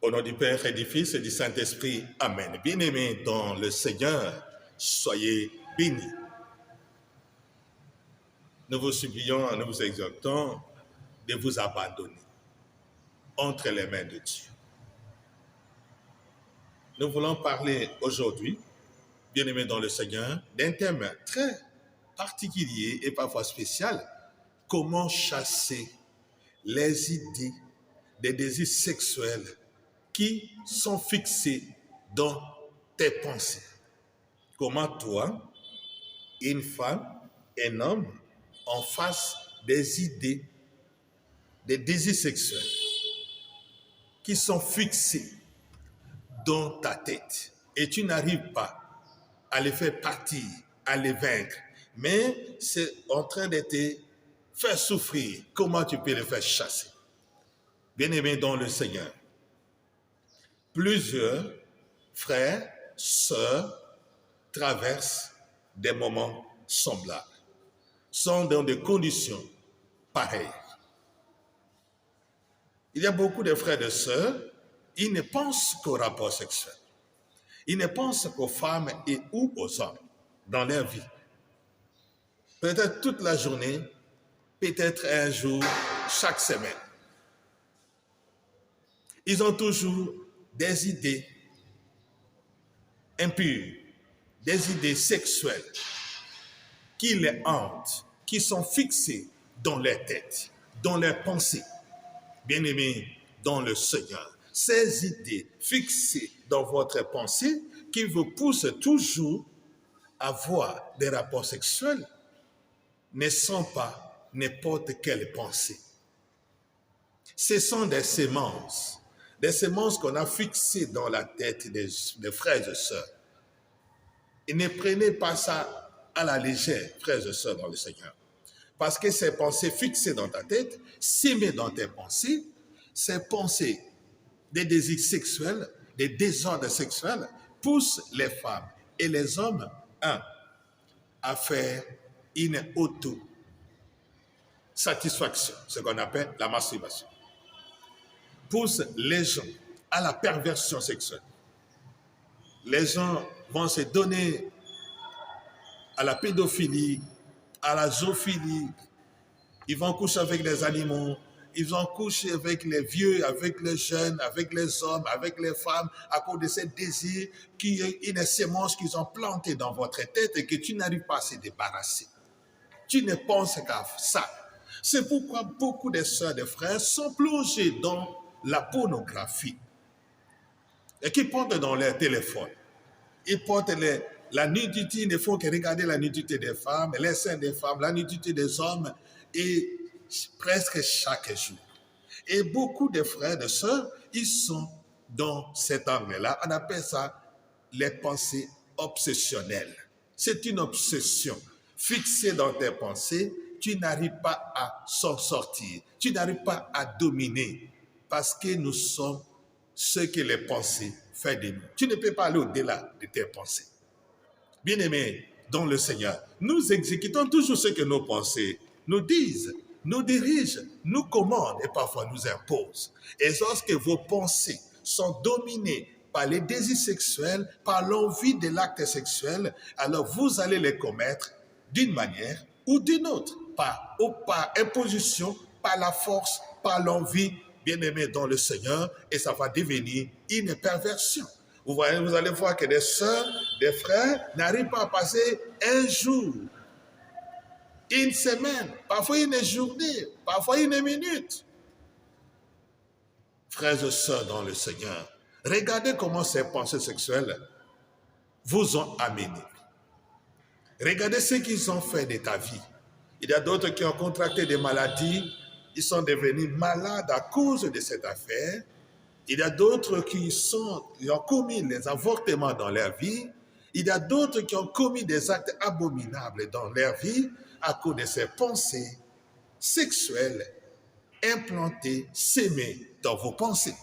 Au nom du Père et du Fils et du Saint-Esprit, Amen. Bien-aimés dans le Seigneur, soyez bénis. Nous vous supplions, nous vous exhortons de vous abandonner entre les mains de Dieu. Nous voulons parler aujourd'hui, bien-aimés dans le Seigneur, d'un thème très particulier et parfois spécial: comment chasser les idées, des désirs sexuels qui sont fixés dans tes pensées. Comment toi, une femme, un homme, en face des idées, des désirs sexuels qui sont fixés dans ta tête et tu n'arrives pas à les faire partir, à les vaincre, mais c'est en train de te faire souffrir. Comment tu peux les faire chasser? Bien-aimés dans le Seigneur, plusieurs frères, sœurs traversent des moments semblables, sont dans des conditions pareilles. Il y a beaucoup de frères et de sœurs, ils ne pensent qu'au rapport sexuel. Ils ne pensent qu'aux femmes et ou aux hommes dans leur vie. Peut-être toute la journée, peut-être un jour, chaque semaine. Ils ont toujours des idées impures, des idées sexuelles qui les hantent, qui sont fixées dans leur tête, dans leurs pensées. Bien-aimés dans le Seigneur, ces idées fixées dans votre pensée qui vous poussent toujours à avoir des rapports sexuels ne sont pas n'importe quelle pensée. Ce sont des sémences qu'on a fixées dans la tête des frères et sœurs. Et ne prenez pas ça à la légère, frères et sœurs dans le Seigneur. Parce que ces pensées fixées dans ta tête, sémées dans tes pensées, ces pensées des désirs sexuels, des désordres sexuels, poussent les femmes et les hommes, à faire une auto-satisfaction, ce qu'on appelle la masturbation. Poussent les gens à la perversion sexuelle. Les gens vont se donner à la pédophilie, à la zoophilie. Ils vont coucher avec les animaux, ils vont coucher avec les vieux, avec les jeunes, avec les hommes, avec les femmes, à cause de ces désirs qui est une sémence qu'ils ont plantée dans votre tête et que tu n'arrives pas à se débarrasser. Tu ne penses qu'à ça. C'est pourquoi beaucoup de sœurs et de frères sont plongés dans la pornographie et qui portent dans leur téléphone. Ils portent la nudité, ils ne font que regarder la nudité des femmes, les seins des femmes, la nudité des hommes, et presque chaque jour. Et beaucoup de frères et de sœurs, ils sont dans cet angle-là. On appelle ça les pensées obsessionnelles. C'est une obsession fixée dans tes pensées. Tu n'arrives pas à s'en sortir. Tu n'arrives pas à dominer parce que nous sommes ce que les pensées font de nous. Tu ne peux pas aller au-delà de tes pensées. Bien-aimés dans le Seigneur, nous exécutons toujours ce que nos pensées nous disent, nous dirigent, nous commandent et parfois nous imposent. Et lorsque vos pensées sont dominées par les désirs sexuels, par l'envie de l'acte sexuel, alors vous allez les commettre d'une manière ou d'une autre, par imposition, par la force, par l'envie, bien-aimés dans le Seigneur, et ça va devenir une perversion. Vous allez voir que des sœurs, des frères n'arrivent pas à passer un jour, une semaine, parfois une journée, parfois une minute. Frères et sœurs dans le Seigneur, regardez comment ces pensées sexuelles vous ont amené. Regardez ce qu'ils ont fait de ta vie. Il y a d'autres qui ont contracté des maladies, ils sont devenus malades à cause de cette affaire. Il y a d'autres qui ont commis des avortements dans leur vie. Il y a d'autres qui ont commis des actes abominables dans leur vie à cause de ces pensées sexuelles implantées, sémées dans vos pensées.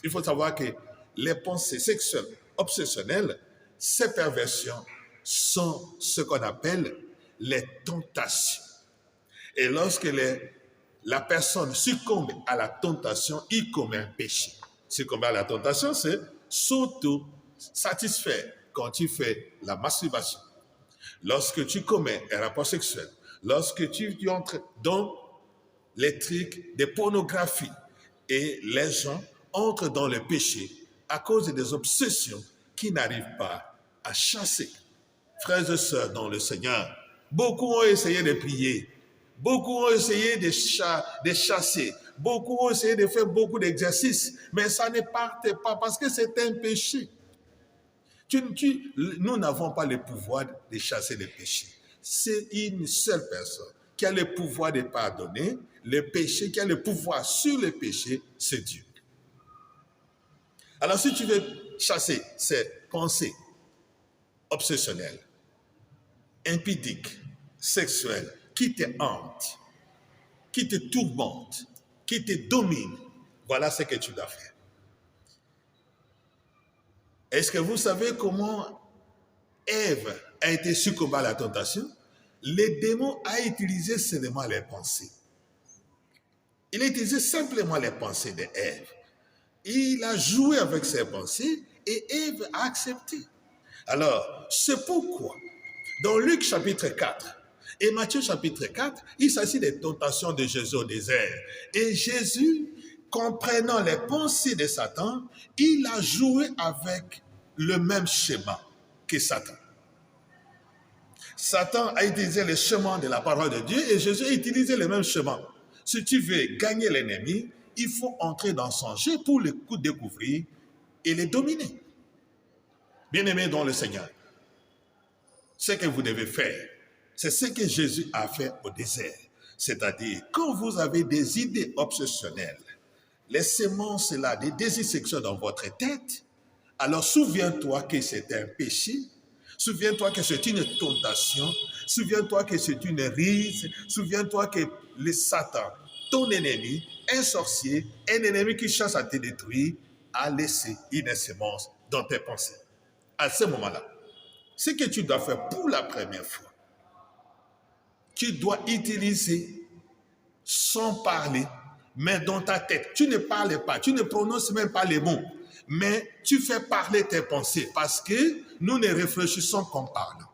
Il faut savoir que les pensées sexuelles obsessionnelles, ces perversions, sont ce qu'on appelle les tentations. Et lorsque la personne succombe à la tentation, il commet un péché. Succomber à la tentation, c'est s'auto-satisfaire quand tu fais la masturbation. Lorsque tu commets un rapport sexuel, lorsque tu entres dans les trucs de pornographie et les gens entrent dans le péché à cause des obsessions qui n'arrivent pas à chasser. Frères et sœurs dans le Seigneur, beaucoup ont essayé de prier, beaucoup ont essayé de chasser, beaucoup ont essayé de faire beaucoup d'exercices, mais ça ne partait pas parce que c'est un péché. Nous n'avons pas le pouvoir de chasser les péchés. C'est une seule personne qui a le pouvoir de pardonner le péché, qui a le pouvoir sur le péché, c'est Dieu. Alors si tu veux chasser ces pensées obsessionnelles, impudiques, sexuelles, qui te hantent, qui te tourmentent, qui te dominent, voilà ce que tu dois faire. Est-ce que vous savez comment Ève a été succombée à la tentation? Le démon a utilisé seulement les pensées. Il a utilisé simplement les pensées d'Ève. Il a joué avec ses pensées et Ève a accepté. Alors, c'est pourquoi, dans Luc chapitre 4 et Matthieu chapitre 4, il s'agit des tentations de Jésus au désert. Et Jésus, comprenant les pensées de Satan, il a joué avec le même schéma que Satan. Satan a utilisé le chemin de la parole de Dieu et Jésus a utilisé le même chemin. Si tu veux gagner l'ennemi, il faut entrer dans son jeu pour le découvrir et le dominer. Bien-aimés dans le Seigneur, ce que vous devez faire, c'est ce que Jésus a fait au désert. C'est-à-dire, quand vous avez des idées obsessionnelles, les semences là, des désirs sexuels dans votre tête, alors souviens-toi que c'est un péché, souviens-toi que c'est une tentation, souviens-toi que c'est une ruse, souviens-toi que le Satan, ton ennemi, un sorcier, un ennemi qui cherche à te détruire, a laissé une semence dans tes pensées. À ce moment-là, ce que tu dois faire pour la première fois, tu dois utiliser sans parler, mais dans ta tête. Tu ne parles pas, tu ne prononces même pas les mots, mais tu fais parler tes pensées parce que nous ne réfléchissons qu'en parlant.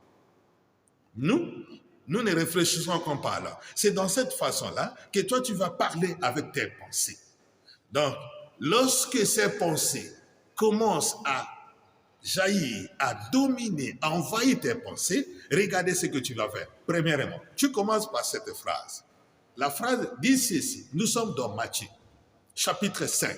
Nous ne réfléchissons qu'en parlant. C'est dans cette façon-là que toi, tu vas parler avec tes pensées. Donc, lorsque ces pensées commencent à jaillir, à dominer, à envahir tes pensées, regardez ce que tu vas faire. Premièrement, tu commences par cette phrase. La phrase dit ceci. Nous sommes dans Matthieu, chapitre 5.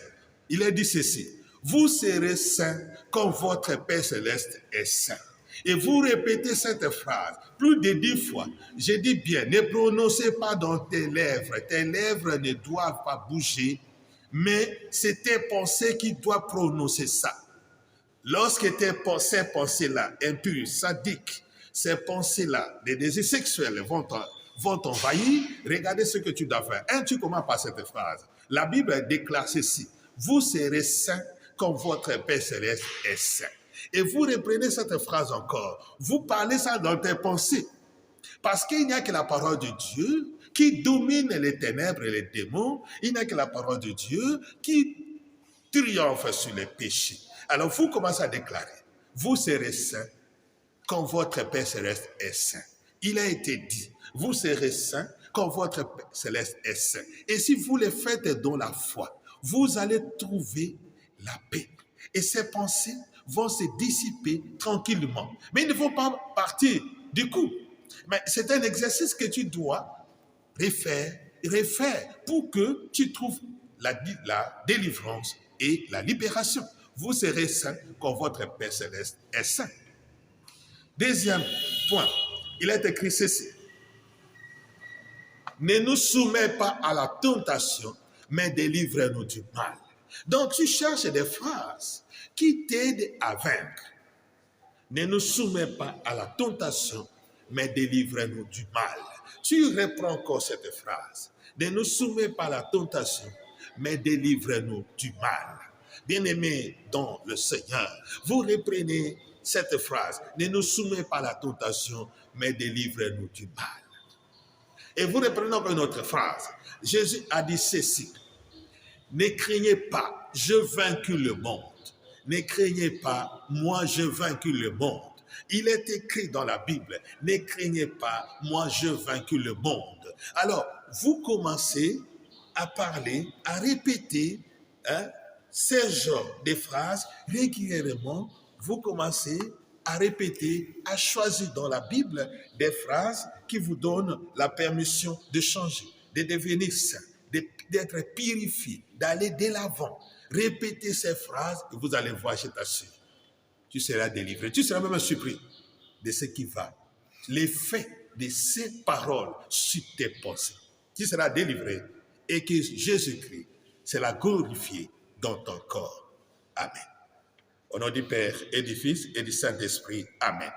Il est dit ceci. Vous serez saints comme votre Père Céleste est saint. Et vous répétez cette phrase plus de 10 fois. Je dis bien, ne prononcez pas dans tes lèvres. Tes lèvres ne doivent pas bouger, mais c'est tes pensées qui doivent prononcer ça. Lorsque ces pensées-là, impures, sadiques, ces pensées-là, les désirs sexuels vont t'envahir, regardez ce que tu dois faire. Tu commences par cette phrase. La Bible déclare ceci. Vous serez saints comme votre Père Céleste est saint. Et vous reprenez cette phrase encore. Vous parlez ça dans tes pensées. Parce qu'il n'y a que la parole de Dieu qui domine les ténèbres et les démons. Il n'y a que la parole de Dieu qui triomphe sur les péchés. Alors vous commencez à déclarer, vous serez saints quand votre Père Céleste est saint. Il a été dit, vous serez saints quand votre Père Céleste est saint. Et si vous le faites dans la foi, vous allez trouver la paix. Et ces pensées vont se dissiper tranquillement. Mais ils ne vont pas partir du coup. Mais c'est un exercice que tu dois refaire pour que tu trouves la délivrance et la libération. Vous serez saints quand votre Père Céleste est saint. Deuxième point, il est écrit ceci. Ne nous soumets pas à la tentation, mais délivre-nous du mal. Donc tu cherches des phrases qui t'aident à vaincre. Ne nous soumets pas à la tentation, mais délivre-nous du mal. Tu reprends encore cette phrase. Ne nous soumets pas à la tentation, mais délivre-nous du mal. Bien-aimés dans le Seigneur, vous reprenez cette phrase. Ne nous soumets pas à la tentation, mais délivre-nous du mal. Et vous reprenez encore une autre phrase. Jésus a dit ceci. Ne craignez pas, j'ai vaincu le monde. Ne craignez pas, moi j'ai vaincu le monde. Il est écrit dans la Bible, ne craignez pas, moi j'ai vaincu le monde. Alors, vous commencez à parler, à répéter ces genres de phrases régulièrement. Vous commencez à répéter, à choisir dans la Bible des phrases qui vous donnent la permission de changer, de devenir saint, d'être purifié, d'aller de l'avant. Répétez ces phrases et vous allez voir, je t'assure, tu seras délivré. Tu seras même surpris de ce qui va. L'effet de ces paroles sur tes pensées. Tu seras délivré et que Jésus-Christ sera glorifié dans ton corps. Amen. Au nom du Père et du Fils et du Saint-Esprit. Amen.